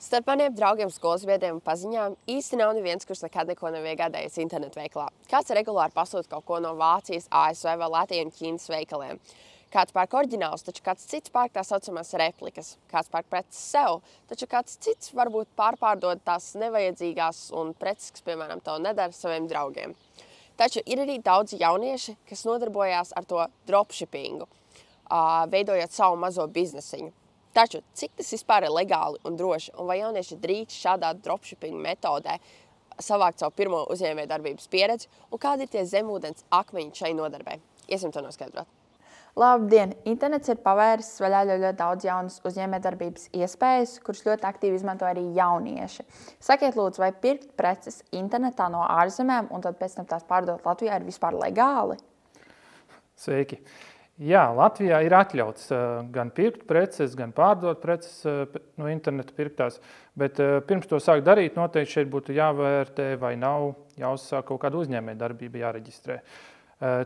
Starp maniem draugiem, skolas biedriem un paziņām īsti nav neviens, kurš nekad neko nav iegādājies internetu veikalā. Kāds regulāri pasūta kaut ko no Vācijas, ASV vai Latvijas un Ķīnas veikaliem. Kāds pērk oriģinālus, taču kāds cits pērk tā saucamās replikas. Kāds pērk preces sev, taču kāds cits varbūt pārpārdod tās nevajadzīgās un preces, kas, piemēram, to nedara saviem draugiem. Taču ir arī daudzi jaunieši, kas nodarbojās ar to dropshippingu, veidojot savu mazo biznesiņu. Taču, cik tas vispār ir legāli un droši, un vai jaunieši drīkst šādā dropshipping metodē savākt savu pirmo uzņēmējdarbības pieredzi, un kādi ir tie zemūdens akmeņi šai nodarbei? Iesim to noskaidrot. Labdien! Internets ir pavēris vaļā ļoti daudz jaunas uzņēmējdarbības iespējas, kuras ļoti aktīvi izmanto arī jaunieši. Sakiet lūdzu, vai pirkt preces internetā no ārzemēm un tad pēc tam tās pārdot Latvijā ir vispār legāli? Sveiki! Jā, Latvijā ir atļauts gan pirkt preces, gan pārdot preces no interneta pirktās, bet pirms to sāk darīt, noteikti šeit būtu jāvērtē vai nav jāuzsāk kaut kāda uzņēmējdarbība jāreģistrē.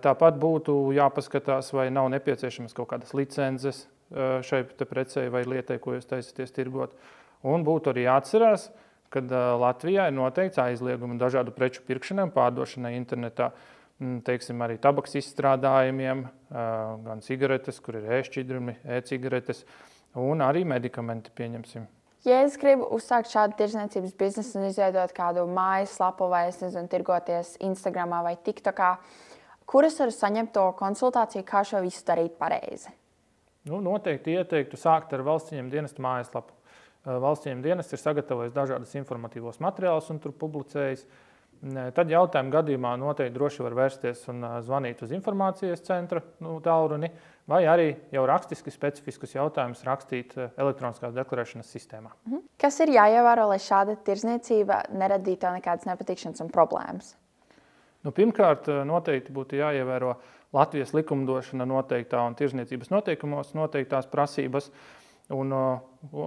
Tāpat būtu jāpaskatās, vai nav nepieciešamas kaut kādas licences šai precei vai lietai, ko jūs taisaties tirgot. Un būtu arī jāatcerās, ka Latvijā ir noteikts aizliegumi dažādu preču pirkšanai un pārdošanai internetā. Teiksim, arī tabaks izstrādājumiem, gan cigaretes, kur ir e-šķidrumi, e-cigaretes, un arī medikamenti, pieņemsim. Ja es gribu uzsākt šādu tirdzniecības biznesu un izveidot kādu mājaslapu vai, tirgoties Instagramā vai TikTokā, kur es varu saņemt to konsultāciju, kā šo visu darīt pareizi? Noteikti ieteiktu sākt ar Valsts ieņēmuma dienesta mājaslapu. Valsts ieņēmuma dienests ir sagatavojis dažādus informatīvos materiālus un tur publicējis. Tad jautājumu gadījumā noteikti droši var vērsties un zvanīt uz informācijas centra tālruni, vai arī jau rakstiski specifiskus jautājumus rakstīt elektroniskās deklarēšanas sistēmā. Kas ir jāievēro, lai šāda tirdzniecība neradītu nekādas nepatikšanas un problēmas? Pirmkārt, noteikti būtu jāievēro Latvijas likumdošana noteiktā un tirdzniecības noteikumos noteiktās prasības. Un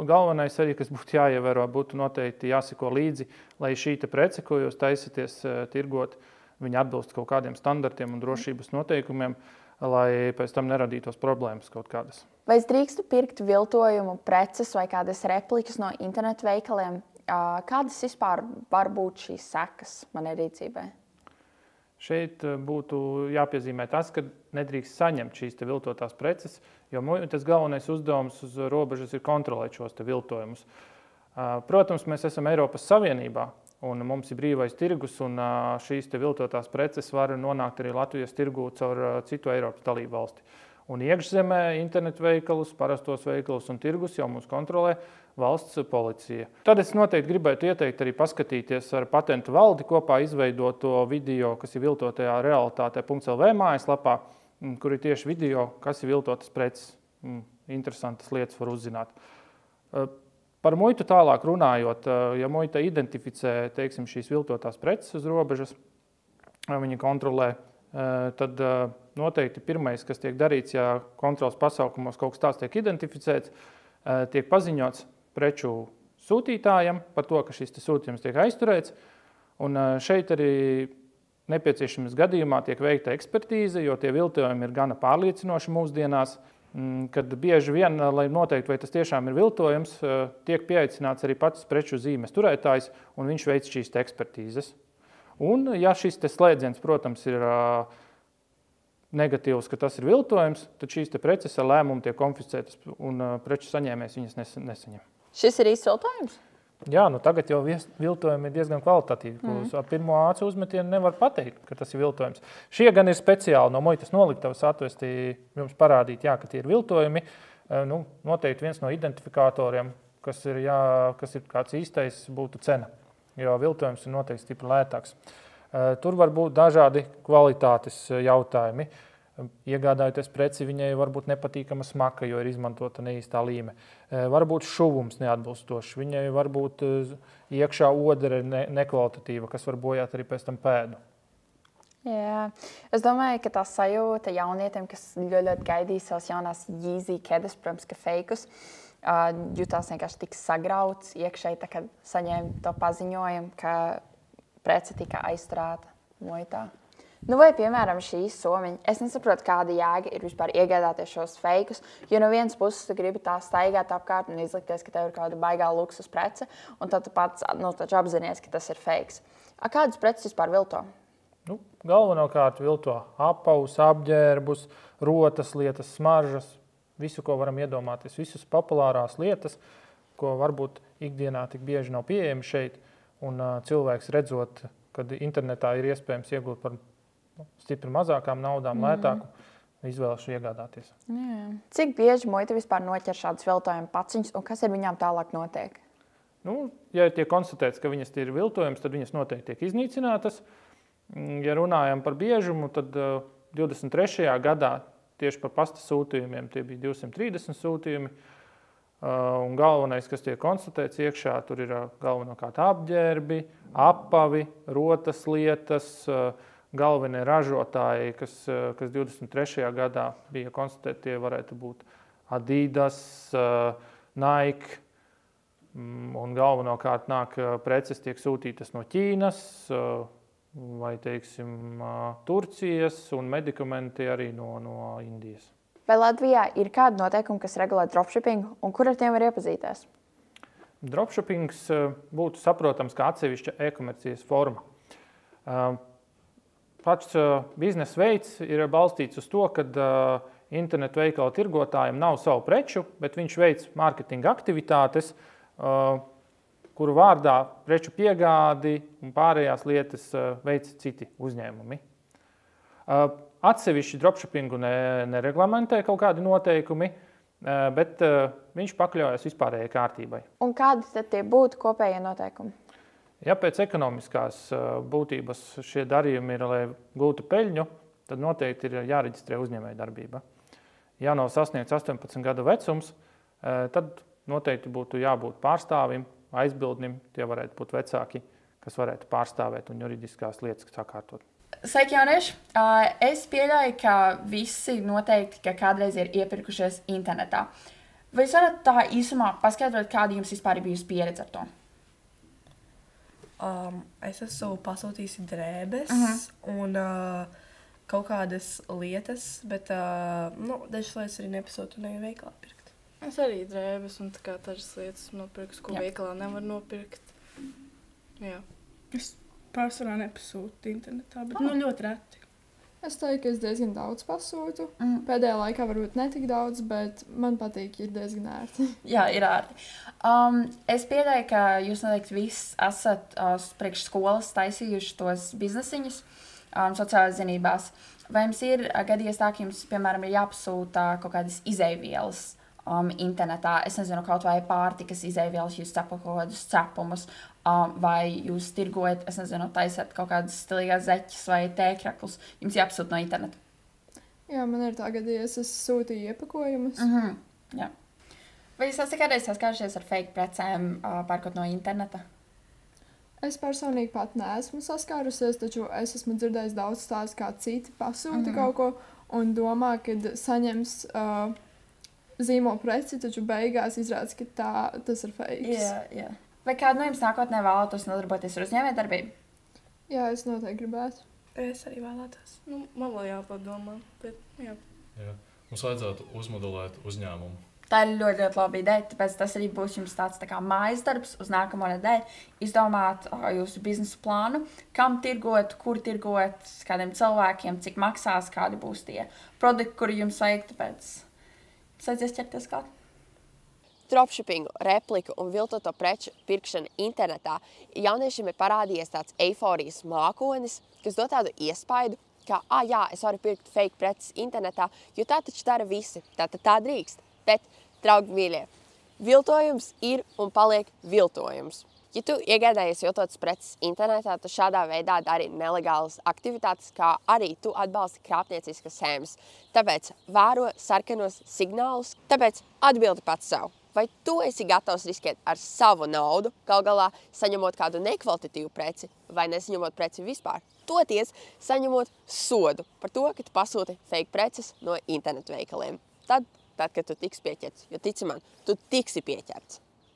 galvenais arī, kas būtu jāievēro, būtu noteikti jāseko līdzi, lai šī prece, ko jūs taisaties tirgot, viņa atbilst kaut kādiem standartiem un drošības noteikumiem, lai pēc tam neradītos problēmas kaut kādas. Vai es drīkstu pirkt viltojumu preces vai kādas replikas no internetu veikaliem? Kādas vispār var būt šīs sekas manai rīcībai? Šeit būtu jāpiezīmē tas, ka nedrīkst saņemt šīs viltotās preces, jo tas galvenais uzdevums uz robežas ir kontrolēt šos viltojumus. Protams, mēs esam Eiropas Savienībā un mums ir brīvais tirgus, un šīs viltotās preces var nonākt arī Latvijas tirgū caur citu Eiropas dalību valsti. Un iekšzemē internetu veikalus, parastos veikalus un tirgus jau mūs kontrolē valsts policija. Tad es noteikti gribētu ieteikt arī paskatīties ar patentu valdi kopā izveidoto video, kas ir viltotajā realitātē.lv mājaslapā, kur ir tieši video, kas ir viltotas preces. Interesantas lietas var uzzināt. Par muitu tālāk runājot, ja muita identificē, teiksim, šīs viltotās preces uz robežas, viņi kontrolē, tad noteikti pirmais, kas tiek darīts, ja kontrolas pasaukumos kaut kas tāds tiek identificēts, tiek paziņots preču sūtītājam par to, ka šis sūtījums tiek aizturēts. Un šeit arī nepieciešamības gadījumā tiek veikta ekspertīze, jo tie viltojumi ir gana pārliecinoši mūsdienās, kad bieži vien, lai noteikti, vai tas tiešām ir viltojums, tiek pieaicināts arī pats preču zīmes turētājs, un viņš veic šīs ekspertīzes. Un, ja šis slēdziens, protams, ir negatīvs, ka tas ir viltojums, tad šīs preces ar lēmumu tiek konfiscētas un preču saņēmējs viņas nesaņem. Šis ir īsts viltojums? Jā, tagad jau viltojumi ir diezgan kvalitatīvi. Ar pirmo acu uzmetienu nevar pateikt, ka tas ir viltojums. Šie gan ir speciāli no muitas noliktavas atvesti jums parādīt, jā, ka tie ir viltojumi. Noteikti viens no identifikatoriem, kas ir kāds īstais, būtu cena. Jo viltojums ir noteikti stipri lētāks. Tur var būt dažādi kvalitātes jautājumi. Iegādājoties preci, viņai var būt nepatīkama smaka, jo ir izmantota neīstā līme. Varbūt šuvums neatbilstošs, viņai var būt iekšā odere nekvalitatīva, kas var bojāt arī pēc tam pēdu. Jā. Es domāju, ka tā sajūta jaunietiem, kas ļoti gaidīja savas jaunās Yeezy kedas, protams, ka feikus, jutās vienkārši tik sagrauts iekšēji, kad saņēma to paziņojumu, ka prece tika aizturēta muitā. Nu, vai, piemēram, šīs somiņa, es nesaprotu, kāda jēga ir vispār iegādāties šos feikus, jo no vienas puses tu gribi tā staigāt apkārt un izlikties, ka tev ir kāda baigā luksus prece, un tad tu pats taču apzinies, ka tas ir feiks. Kādas preces vispār vilto? Nu, galvenokārt vilto apavus, apģērbus, rotas lietas, smaržas, visu, ko varam iedomāties, visas populārās lietas, ko varbūt ikdienā tik bieži nav pieejami šeit, un cilvēks redzot, kad internetā ir iespējams iegūt par stipri mazākām naudām, lētāku, izvēluši iegādāties. Jā. Cik bieži muita vispār noķer šādus viltojumu paciņus un kas ar viņām tālāk notiek? Nu, ja tiek konstatēts, ka viņas ir viltojums, tad viņas noteikti tiek iznīcinātas. Ja runājam par biežumu, tad 23. gadā tieši par pasta sūtījumiem tie bija 230 sūtījumi. Un galvenais, kas tiek konstatēts iekšā, tur ir galvenokārt apģērbi, apavi, rotas lietas, galvenie ražotāji, kas 23. gadā bija konstatēti, tie varētu būt Adidas, Nike, un galvenokārt preces tiek sūtītas no Ķīnas vai, teiksim, Turcijas, un medikamenti arī no Indijas. Vai Latvijā ir kādi noteikumi, kas regulē dropshippingu, un kur ar tiem var iepazīties? Dropshippings būtu saprotams kā atsevišķa e-komercijas forma. Pats biznesa veids ir balstīts uz to, ka internetu veikala tirgotājiem nav savu preču, bet viņš veic mārketinga aktivitātes, kuru vārdā preču piegādi un pārējās lietas veic citi uzņēmumi. Atsevišķi dropshippingu nereglamentē kaut kādi noteikumi, bet viņš pakļaujas vispārējai kārtībai. Un kādi tad tie būtu kopējie noteikumi? Ja pēc ekonomiskās būtības šie darījumi ir, lai gūtu peļņu, tad noteikti ir jāreģistrē uzņēmējdarbība. Ja nav sasniegts 18 gadu vecums, tad noteikti būtu jābūt pārstāvim, aizbildnim, tie varētu būt vecāki, kas varētu pārstāvēt un juridiskās lietas sakārtot. Sveiki, jaunieši! Es pieļauju, ka visi noteikti, ka kādreiz ir iepirkušies internetā. Vai jūs varat tā īsumā paskaidrot, kāda jums vispār ir bijusi pieredze ar to? Es esmu pasūtījusi drēbes un kaut kādas lietas, bet dažas lietas arī nepasūtīju veikalā pirkt. Es arī drēbes un tā kā dažas lietas nopirku, ko veikalā nevar nopirkt. Jā. Es pārsvarā nepasūtu internetā, bet ļoti reti. Es teiktu, ka es diezgan daudz pasūtu. Pēdējā laikā varbūt ne tik daudz, bet man patīk, ir diezgan ērti. Jā, ir ērti. Es pieļauju, ka jūs noteikti visi esat priekš skolas taisījuši tos biznesiņus sociālajās zinībās. Vai jums ir gadījies tā, ka jums, piemēram, ir jāpasūta kaut kādas izeivielas internetā? Es nezinu, kaut vai pārtikas izeivielas, jūs cepat kaut kādus cepumus, vai jūs tirgojat, es nezinu, taisat kaut kādas stilīgās zeķes vai tēkraklus. Jums jāpasūta no interneta. Jā, man ir tā gadījies, es sūtīju iepakojumus. Jā. Vai jūs esat kādreiz saskārušies ar fake precēm pērkot no interneta? Es personīgi pat neesmu saskārusies, taču es esmu dzirdējis daudz stāstu, kā citi pasūta kaut ko un domā, kad saņems zīmola preci, taču beigās izrādās, ka tas ir fakes. Jā. Vai kādu no jums nākotnē vēlētos nodarboties ar uzņēmējdarbību? Jā, es noteikti gribētu. Es arī vēlētos. Man vēl jāpadomā, bet jā. Mums vajadzētu uzmodelēt uzņēmumu. Tā ir ļoti, ļoti laba ideja, tāpēc tas arī būs jums tāds tā kā mājas darbs uz nākamo nedēļu. Izdomāt jūsu biznesa plānu, kam tirgot, kur tirgot, kādiem cilvēkiem, cik maksās, kādi būs tie produkti, kuri jums vajag, tāpēc saidzies ķerties klāt. Dropshippingu, repliku un viltoto preču pirkšana internetā jauniešiem ir parādījies tāds eiforijas mākonis, kas dod tādu iespaidu, ka, jā, es varu pirkt fake preces internetā, jo tā taču dara visi, tā drīkst. Bet, draugi mīļie, viltojums ir un paliek viltojums. Ja tu iegādājies viltotas preces internetā, tu šādā veidā dari nelegālas aktivitātes, kā arī tu atbalsti krāpnieciskas schēmas. Tāpēc vēro sarkanos signālus, tāpēc atbildi pats sev. Vai tu esi gatavs riskēt ar savu naudu, gal galā saņemot kādu nekvalitatīvu preci vai nesaņemot preci vispār? Toties saņemot sodu par to, ka tu pasūti fake preces no internetu veikaliem. Tad, kad tu tiksi pieķerts, jo tici man, tu tiksi pieķerts.